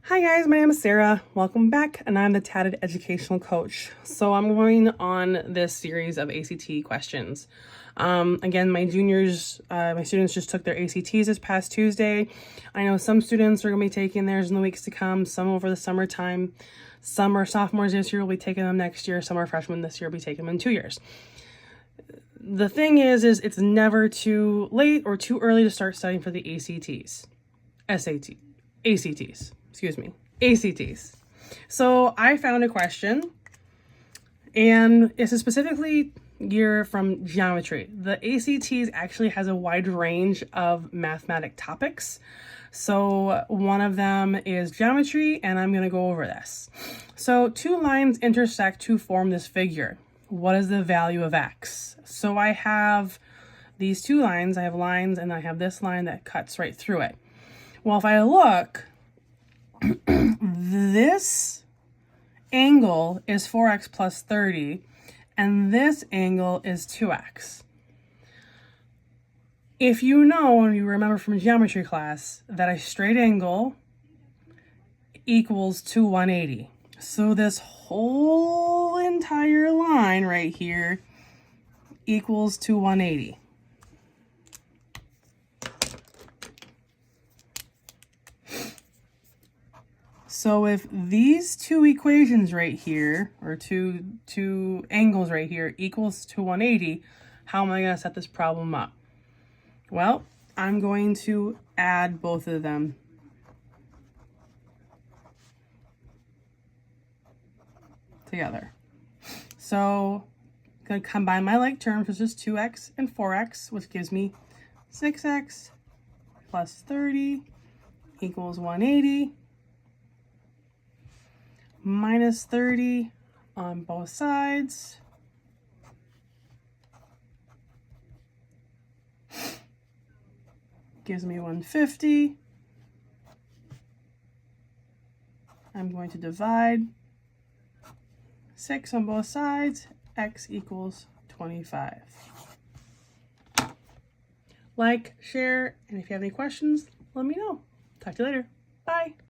Hi guys, my name is Sarah. Welcome back, and I'm the Tatted Educational Coach. So I'm going on this series of ACT questions. Again, my students just took their ACTs this past Tuesday. I know some students are going to be taking theirs in the weeks to come, some over the summertime. Some are sophomores this year, will be taking them next year. Some are freshmen this year, will be taking them in 2 years. The thing is it's never too late or too early to start studying for the ACTs. ACTs. So I found a question, and it's specifically geared from geometry. The ACTs actually has a wide range of mathematic topics. So one of them is geometry, and I'm going to go over this. So two lines intersect to form this figure. What is the value of x? So I have these two lines. I have lines, and I have this line that cuts right through it. Well, if I look, this angle is 4x plus 30, and this angle is 2x. If you know, and you remember from geometry class, that a straight angle equals 2 180. So this whole entire line right here equals 2 180. So if these two equations right here, or two angles right here, equals to 180, how am I going to set this problem up? Well, I'm going to add both of them. Together. So I'm going to combine my like terms, which is 2x and 4x, which gives me 6x plus 30 equals 180. Minus 30 on both sides. Gives me 150. I'm going to divide 6 on both sides. X equals 25. Like, share, and if you have any questions, let me know. Talk to you later. Bye.